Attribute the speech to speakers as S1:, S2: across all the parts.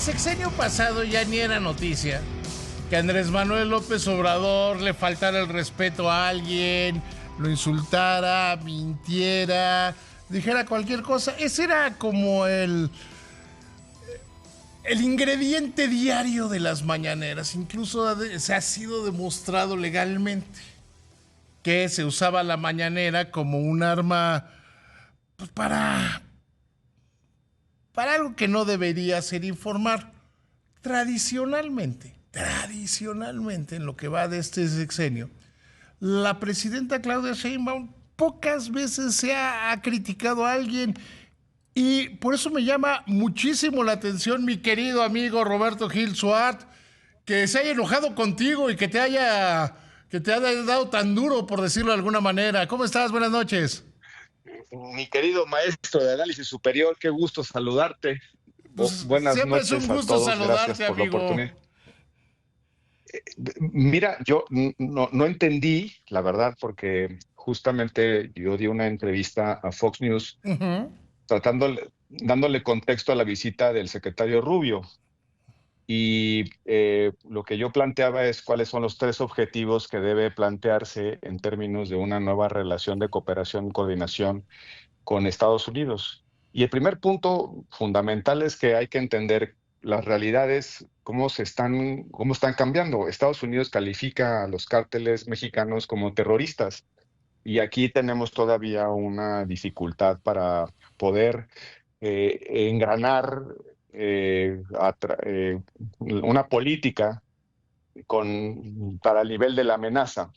S1: sexenio pasado ya ni era noticia que Andrés Manuel López Obrador le faltara el respeto a alguien, lo insultara, mintiera, dijera cualquier cosa. Ese era como el ingrediente diario de las mañaneras. Incluso se ha sido demostrado legalmente que se usaba la mañanera como un arma, pues, para algo que no debería ser informar. Tradicionalmente, en lo que va de este sexenio, la presidenta Claudia Sheinbaum pocas veces ha criticado a alguien, y por eso me llama muchísimo la atención, mi querido amigo Roberto Gil Suart, que se haya enojado contigo y que te haya dado tan duro, por decirlo de alguna manera. ¿Cómo estás? Buenas noches.
S2: Mi querido maestro de análisis superior, qué gusto saludarte.
S1: Pues
S2: Buenas
S1: siempre es un
S2: noches a
S1: gusto
S2: todos, gracias
S1: saludarte,
S2: por la
S1: amigo.
S2: oportunidad. Mira, yo no entendí, la verdad, porque justamente yo di una entrevista a Fox News
S1: Ujú.
S2: dándole contexto a la visita del secretario Rubio. Y lo que yo planteaba es cuáles son los tres objetivos que debe plantearse en términos de una nueva relación de cooperación y coordinación con Estados Unidos. Y el primer punto fundamental es que hay que entender las realidades, cómo están cambiando. Estados Unidos califica a los cárteles mexicanos como terroristas, y aquí tenemos todavía una dificultad para poder engranar una política para el nivel de la amenaza.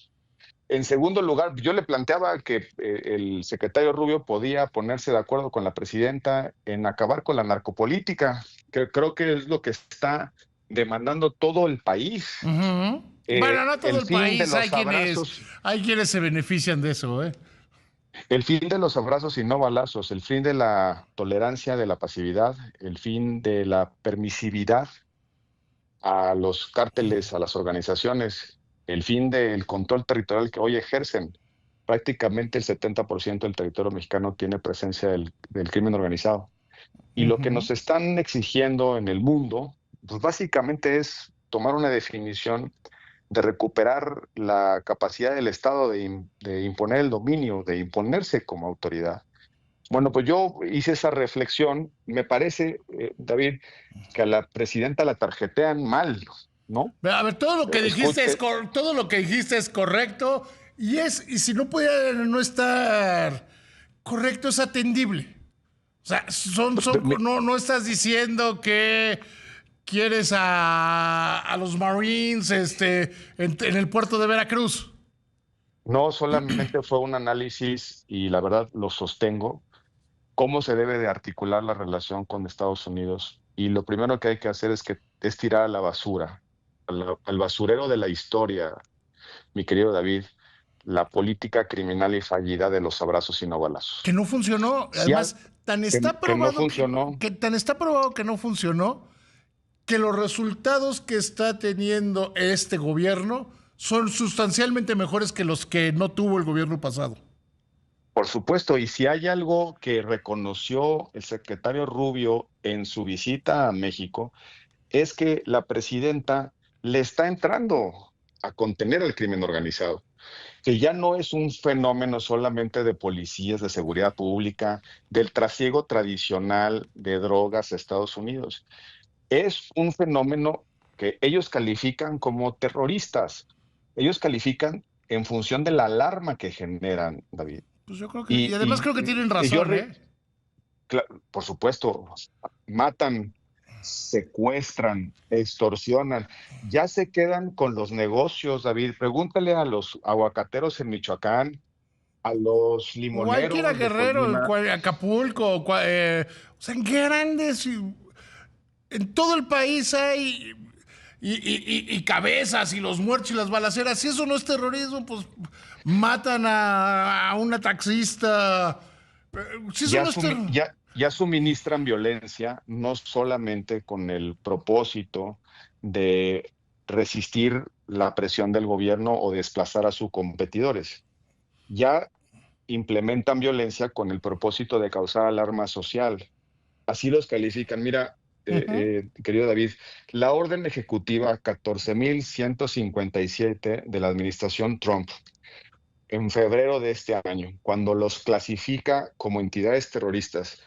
S2: En segundo lugar, yo le planteaba que el secretario Rubio podía ponerse de acuerdo con la presidenta en acabar con la narcopolítica, que creo que es lo que está demandando todo el país.
S1: Ujú. Bueno, no todo
S2: El
S1: el
S2: fin de
S1: país,
S2: los abrazos,
S1: hay quienes se benefician de eso, ¿eh?
S2: el fin de los abrazos y no balazos, el fin de la tolerancia de la pasividad, el fin de la permisividad a los cárteles, a las organizaciones, el fin del control territorial que hoy ejercen. Prácticamente el 70% del territorio mexicano tiene presencia del crimen organizado. Y lo que
S1: Ujú.
S2: nos están exigiendo en el mundo, pues básicamente es tomar una definición de recuperar la capacidad del Estado de imponer el dominio, de imponerse como autoridad. Bueno, pues yo hice esa reflexión. Me parece, David, que a la presidenta la tarjetean mal, ¿no?
S1: A ver,
S2: Escuche,
S1: todo lo que dijiste es correcto, y si no pudiera no estar correcto, es atendible. O sea, no estás diciendo que quieres a los Marines en el puerto de Veracruz.
S2: no solamente fue un análisis, y la verdad lo sostengo, cómo se debe de articular la relación con Estados Unidos. Y lo primero que hay que hacer es tirar a la basura, al basurero de la historia, mi querido David, la política criminal y fallida de los abrazos y no
S1: Que
S2: balazos.
S1: no funcionó.
S2: Si al-
S1: Además, tan está
S2: que no
S1: probado
S2: funcionó.
S1: tan está probado que no funcionó, que los resultados que está teniendo este gobierno son sustancialmente mejores que los que no tuvo el gobierno pasado.
S2: Por supuesto, y si hay algo que reconoció el secretario Rubio en su visita a México, es que la presidenta le está entrando a contener el crimen organizado, que ya no es un fenómeno solamente de policías de seguridad pública, del trasiego tradicional de drogas a Estados Unidos. Es un fenómeno que ellos califican como terroristas. Ellos califican en función de la alarma que generan, David.
S1: Pues yo creo y
S2: Y,
S1: además
S2: y,
S1: creo que tienen
S2: y yo,
S1: razón, ¿eh?
S2: por supuesto, matan, secuestran, extorsionan, ya se quedan con los negocios, David. Pregúntale a los aguacateros en Michoacán, a los
S1: Cualquiera
S2: limoneros de
S1: Guerrero,
S2: Colima.
S1: Acapulco, o sea, en grandes, en todo el país hay y cabezas y los muertos y las balaceras. Si eso no es terrorismo, pues matan a una taxista. Si eso
S2: ya,
S1: no es
S2: sumi-
S1: terrorismo.
S2: ya, ya suministran violencia, no solamente con el propósito de resistir la presión del gobierno o desplazar a sus competidores. Ya implementan violencia con el propósito de causar alarma social. Así los califican. Mira,
S1: Ujú.
S2: querido David, la orden ejecutiva 14.157 de la administración Trump en febrero de este año, cuando los clasifica como entidades terroristas,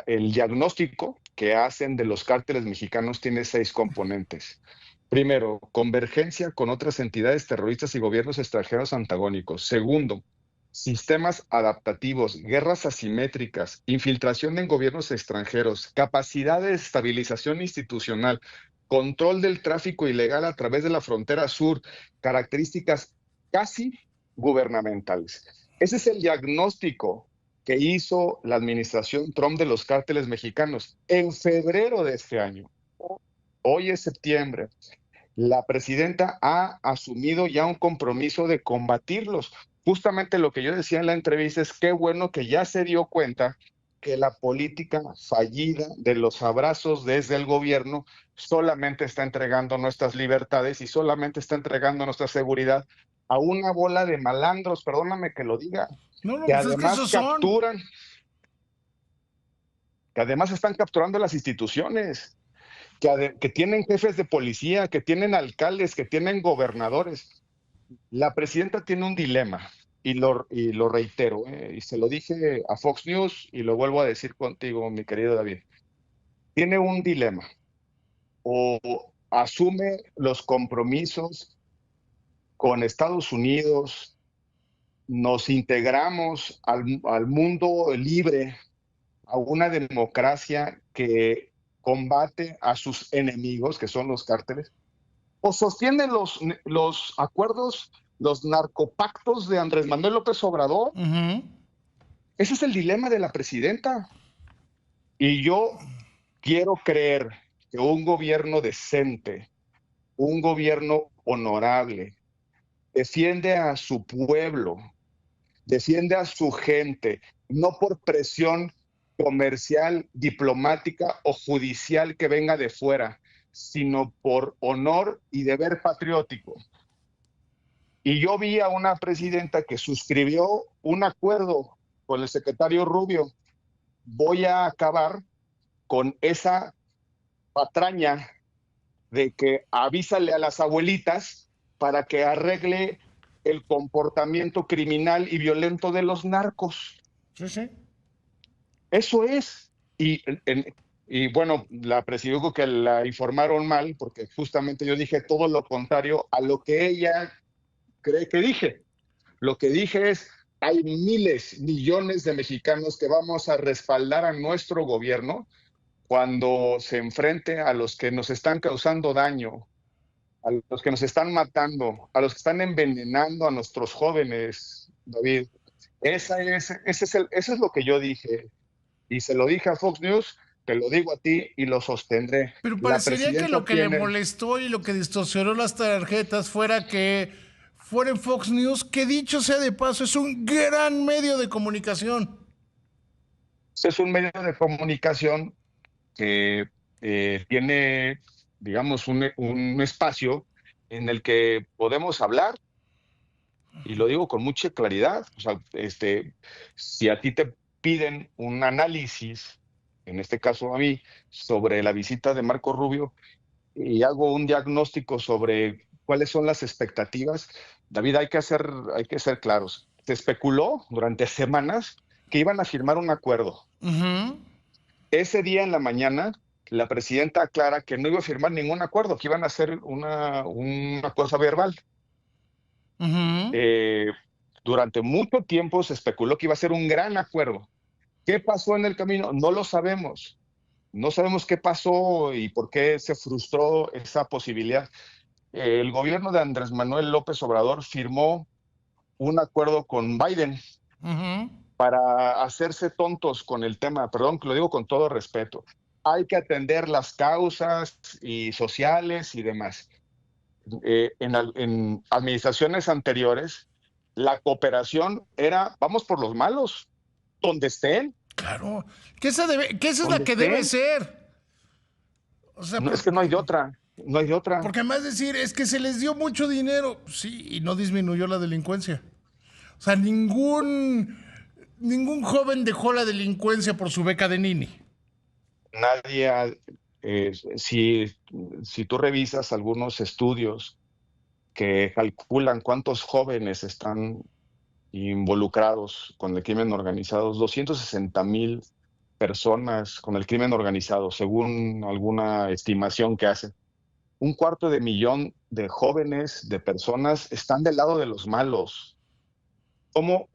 S2: el diagnóstico que hacen de los cárteles mexicanos tiene 6 componentes. Primero, convergencia con otras entidades terroristas y gobiernos extranjeros antagónicos. Segundo, sistemas adaptativos, guerras asimétricas, infiltración en gobiernos extranjeros, capacidad de estabilización institucional, control del tráfico ilegal a través de la frontera sur, características casi gubernamentales. Ese es el diagnóstico que hizo la administración Trump de los cárteles mexicanos en febrero de este año. Hoy es septiembre. La presidenta ha asumido ya un compromiso de combatirlos. Justamente lo que yo decía en la entrevista es qué bueno que ya se dio cuenta que la política fallida de los abrazos desde el gobierno solamente está entregando nuestras libertades y solamente está entregando nuestra seguridad a una bola de malandros, perdóname que lo diga,
S1: No, no,
S2: que
S1: pues es que
S2: además
S1: esos son.
S2: que además están capturando las instituciones, que tienen jefes de policía, que tienen alcaldes, que tienen gobernadores. La presidenta tiene un dilema, y lo reitero, y se lo dije a Fox News y lo vuelvo a decir contigo, mi querido David. Tiene un dilema, o asume los compromisos con Estados Unidos, nos integramos al mundo libre, a una democracia que combate a sus enemigos, que son los cárteles, o sostiene los acuerdos, los narcopactos de Andrés Manuel López Obrador.
S1: Ujú.
S2: Ese es el dilema de la presidenta. Y yo quiero creer que un gobierno decente, un gobierno honorable, defiende a su pueblo, defiende a su gente, no por presión comercial, diplomática o judicial que venga de fuera, sino por honor y deber patriótico. Y yo vi a una presidenta que suscribió un acuerdo con el secretario Rubio. Voy a acabar con esa patraña de que avísale a las abuelitas para que arregle el comportamiento criminal y violento de los narcos.
S1: Sí, sí.
S2: Eso es. Y bueno, la presidió que la informaron mal, porque justamente yo dije todo lo contrario a lo que ella cree que dije. Lo que dije es, hay miles, millones de mexicanos que vamos a respaldar a nuestro gobierno cuando se enfrente a los que nos están causando daño, a los que nos están matando, a los que están envenenando a nuestros jóvenes, David. Eso es lo que yo dije. Y se lo dije a Fox News, te lo digo a ti y lo sostendré.
S1: Pero
S2: La
S1: parecería que
S2: presidenta
S1: lo que le
S2: tiene,
S1: molestó y lo que distorsionó las tarjetas fuera que fuera en Fox News, que dicho sea de paso, es un gran medio de comunicación.
S2: es un medio de comunicación que tiene, digamos, un espacio en el que podemos hablar, y lo digo con mucha claridad. O sea, si a ti te piden un análisis, en este caso a mí, sobre la visita de Marco Rubio, y hago un diagnóstico sobre cuáles son las expectativas, David, hay que ser claros. Se especuló durante semanas que iban a firmar un acuerdo.
S1: Ujú.
S2: Ese día en la mañana, la presidenta aclara que no iba a firmar ningún acuerdo, que iban a hacer una cosa verbal.
S1: Ujú.
S2: Eh, Durante mucho tiempo se especuló que iba a ser un gran acuerdo. ¿Qué pasó en el camino? No lo sabemos. No sabemos qué pasó y por qué se frustró esa posibilidad. El gobierno de Andrés Manuel López Obrador firmó un acuerdo con Biden
S1: Ujú.
S2: para hacerse tontos con el tema. Perdón, que lo digo con todo respeto. Hay que atender las causas y sociales y demás. En administraciones anteriores, la cooperación era, vamos por los malos, donde estén,
S1: Claro. Que esa es la
S2: donde
S1: que debe
S2: estén.
S1: ser. O sea,
S2: No, es que no hay de otra, no hay de otra.
S1: porque además decir, es que se les dio mucho dinero. Sí, y no disminuyó la delincuencia. O sea, ningún joven dejó la delincuencia por su beca de Nini.
S2: nadie ha, si, si tú revisas algunos estudios que calculan cuántos jóvenes están involucrados con el crimen organizado, 260,000 personas con el crimen organizado, según alguna estimación que hacen. 250,000 de jóvenes, de personas, están del lado de los malos. ¿Cómo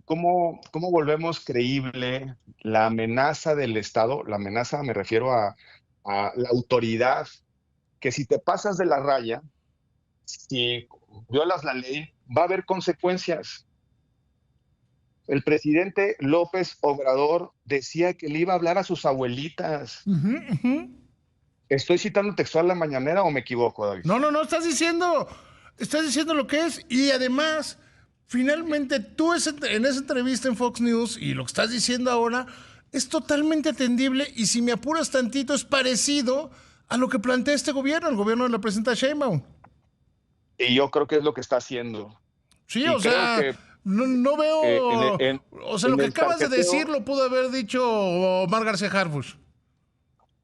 S2: volvemos creíble la amenaza del Estado? La amenaza me refiero a la autoridad, que si te pasas de la raya, si violas la ley, va a haber consecuencias. El presidente López Obrador decía que le iba a hablar a sus abuelitas.
S1: Ujú, ujú.
S2: ¿Estoy citando textual la mañanera o me equivoco, David?
S1: No, no, no, estás diciendo lo que es. Y además, finalmente, tú en esa entrevista en Fox News y lo que estás diciendo ahora es totalmente atendible y si me apuras tantito es parecido a lo que plantea este gobierno, el gobierno de la presidenta Sheinbaum.
S2: Y yo creo que es lo que está haciendo.
S1: Sí,
S2: Y
S1: o
S2: creo
S1: sea,
S2: que
S1: no veo, o sea, lo
S2: en
S1: que
S2: el
S1: acabas de decir
S2: tarjeteo,
S1: lo pudo haber dicho Omar García Harfuch.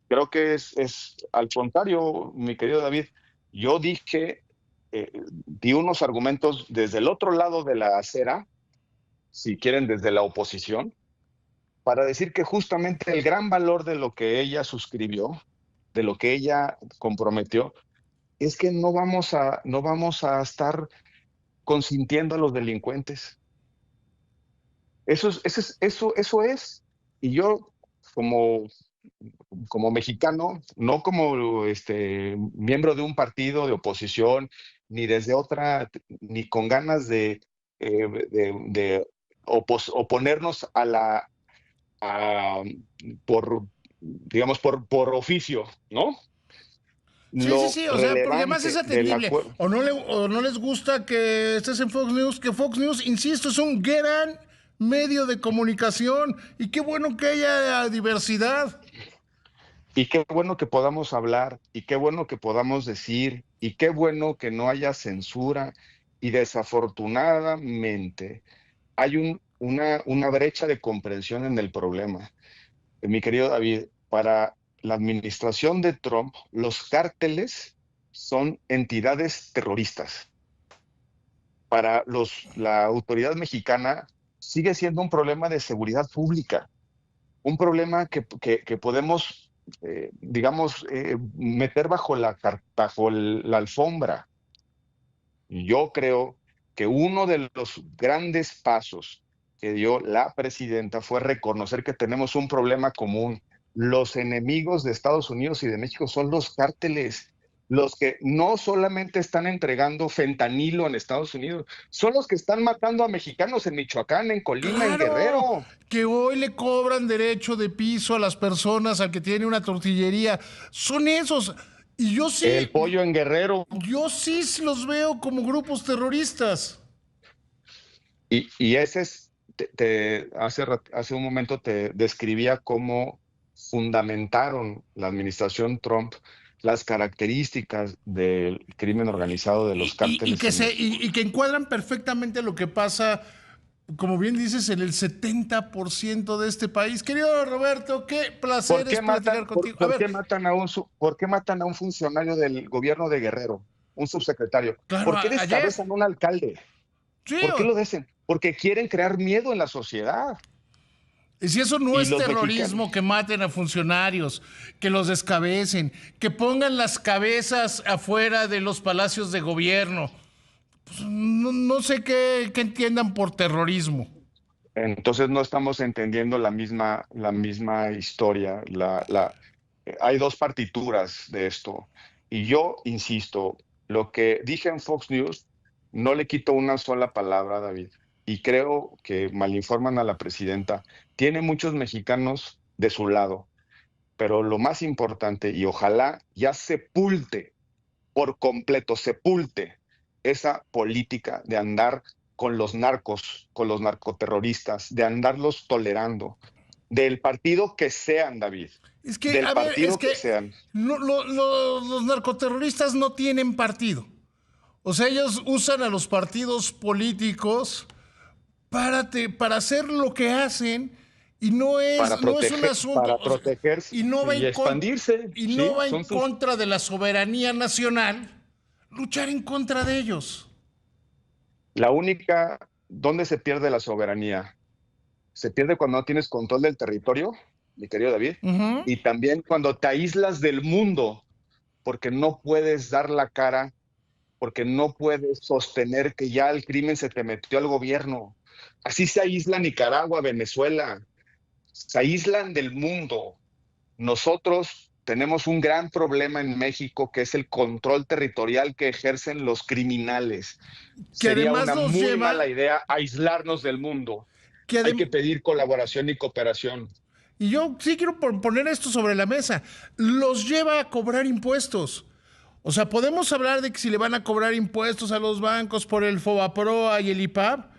S2: creo que es al contrario, mi querido David. Yo dije, di unos argumentos desde el otro lado de la acera, si quieren, desde la oposición, para decir que justamente el gran valor de lo que ella suscribió, de lo que ella comprometió, es que no vamos a estar consintiendo a los delincuentes. Eso es. Y yo, como, como mexicano, no como miembro de un partido de oposición, ni desde otra, ni con ganas de oponernos a a, por, digamos, por oficio, ¿no?
S1: Sí, sí,
S2: Lo
S1: sí, o sea, porque además es
S2: relevante del
S1: atendible.
S2: acuerdo.
S1: O no les gusta que estés en Fox News, que Fox News, insisto, es un gran medio de comunicación. Y qué bueno que haya diversidad.
S2: Y qué bueno que podamos hablar, y qué bueno que podamos decir, y qué bueno que no haya censura. Y desafortunadamente hay una brecha de comprensión en el problema. Mi querido David, para la administración de Trump, los cárteles son entidades terroristas. Para la autoridad mexicana sigue siendo un problema de seguridad pública, un problema que podemos, digamos, meter bajo la alfombra. Yo creo que uno de los grandes pasos que dio la presidenta fue reconocer que tenemos un problema común. Los enemigos de Estados Unidos y de México son los cárteles, los que no solamente están entregando fentanilo en Estados Unidos, son los que están matando a mexicanos en Michoacán, en Colima, en
S1: Claro,
S2: Guerrero.
S1: que hoy le cobran derecho de piso a las personas, al que tiene una tortillería. Son esos. Y
S2: El pollo en Guerrero.
S1: yo sí los veo como grupos terroristas.
S2: Y ese es, hace un momento te describía cómo fundamentaron la administración Trump las características del crimen organizado de los cárteles en México.
S1: Y que encuadran perfectamente lo que pasa, como bien dices, en el 70% de este país. Querido Roberto, qué
S2: ¿Por
S1: placer es
S2: qué
S1: platicar
S2: matan,
S1: contigo. A
S2: por
S1: ver,
S2: qué matan por qué matan a un funcionario del gobierno de Guerrero, un subsecretario?
S1: claro,
S2: ¿Por qué
S1: ayer.
S2: descabezan a un alcalde?
S1: Sí,
S2: ¿Por qué lo dicen? Porque quieren crear miedo en la sociedad.
S1: y si eso no
S2: Y
S1: es
S2: los mexicanos.
S1: terrorismo, que maten a funcionarios, que los descabecen, que pongan las cabezas afuera de los palacios de gobierno. Pues no sé qué entiendan por terrorismo.
S2: Entonces no estamos entendiendo la misma historia. Hay dos partituras de esto. Y yo insisto, lo que dije en Fox News, no le quito una sola palabra, David. Y creo que malinforman a la presidenta. Tiene muchos mexicanos de su lado, pero lo más importante, y ojalá ya sepulte por completo, sepulte esa política de andar con los narcos, con los narcoterroristas, de andarlos tolerando, del partido que sean, David,
S1: Es que,
S2: del
S1: a ver, es
S2: partido
S1: que
S2: que sean.
S1: los narcoterroristas no tienen partido. O sea, ellos usan a los partidos políticos para hacer lo que hacen Y no es un asunto,
S2: para protegerse
S1: y no va
S2: y expandirse.
S1: y
S2: ¿Sí?
S1: no va en
S2: Son sus...
S1: contra de la soberanía nacional luchar en contra de ellos.
S2: La única, ¿dónde se pierde la soberanía? Se pierde cuando no tienes control del territorio, mi querido David, y también cuando te aíslas del mundo, porque no puedes dar la cara, porque no puedes sostener que ya el crimen se te metió al gobierno. Así se aísla Nicaragua, Venezuela, se aíslan del mundo. Nosotros tenemos un gran problema en México, que es el control territorial que ejercen los criminales.
S1: Que
S2: Sería
S1: además
S2: una
S1: nos
S2: muy
S1: lleva,
S2: mala idea aislarnos del mundo.
S1: que
S2: Hay
S1: adem-
S2: que pedir colaboración y cooperación.
S1: y yo sí quiero poner esto sobre la mesa, los lleva a cobrar impuestos. O sea, podemos hablar de que si le van a cobrar impuestos a los bancos por el FOBAPROA y el IPAB,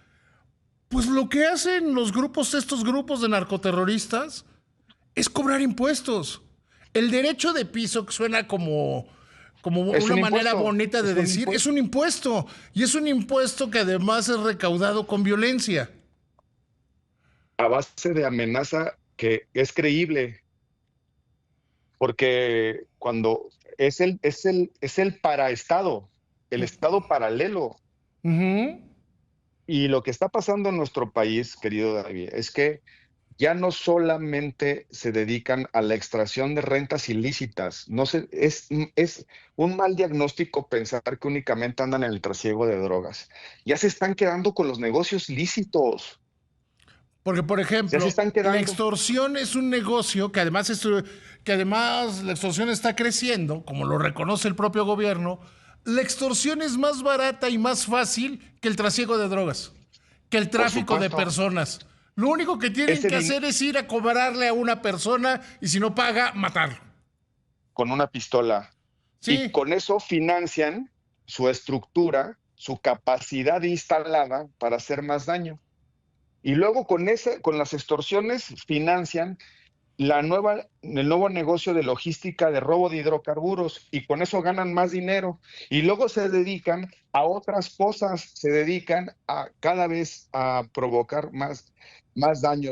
S1: pues lo que hacen los grupos, estos grupos de narcoterroristas, es cobrar impuestos. El derecho de piso, que suena como
S2: Es
S1: una
S2: un
S1: manera
S2: impuesto,
S1: bonita de
S2: es un
S1: decir, es
S2: impuesto.
S1: un impuesto. Y es un impuesto que además es recaudado con violencia.
S2: A base de amenaza que es creíble, porque cuando es el paraestado, el estado paralelo.
S1: Ujú.
S2: Y lo que está pasando en nuestro país, querido David, es que ya no solamente se dedican a la extracción de rentas ilícitas, no se, es un mal diagnóstico pensar que únicamente andan en el trasiego de drogas. Ya se están quedando con los negocios lícitos,
S1: Porque, por
S2: ya se
S1: ejemplo,
S2: están
S1: la
S2: quedando
S1: extorsión es un negocio que además la extorsión está creciendo, como lo reconoce el propio gobierno. La extorsión es más barata y más fácil que el trasiego de drogas, que el
S2: por
S1: tráfico de
S2: supuesto,
S1: personas. Lo único que tienen
S2: ese
S1: que
S2: din-
S1: hacer es ir a cobrarle a una persona y si no paga, matarlo.
S2: con una pistola. Y
S1: Sí,
S2: con eso financian su estructura, su capacidad instalada para hacer más daño. Y luego con las extorsiones financian el nuevo negocio de logística de robo de hidrocarburos y con eso ganan más dinero. Y luego se dedican a otras cosas, se dedican a cada vez a provocar más daño.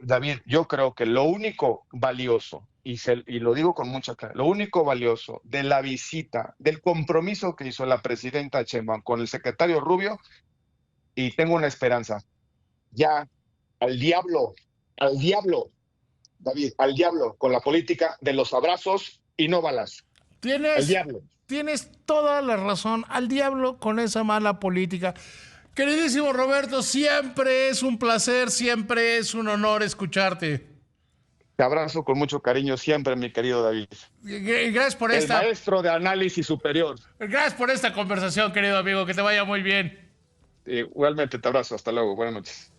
S2: David, yo creo que lo único valioso, y lo digo con mucha claridad, lo único valioso de la visita, del compromiso que hizo la presidenta Sheinbaum con el secretario Rubio, y tengo una esperanza, ya al diablo, David, al diablo con la política de los abrazos y no balas, al
S1: tienes,
S2: diablo.
S1: tienes toda la razón. Al diablo con esa mala política. Queridísimo Roberto, siempre es un placer, siempre es un honor escucharte.
S2: Te abrazo con mucho cariño siempre, mi querido David.
S1: Gracias por
S2: El
S1: esta,
S2: maestro de análisis superior.
S1: gracias por esta conversación, querido amigo. Que te vaya muy bien.
S2: Igualmente te abrazo, hasta luego, buenas noches.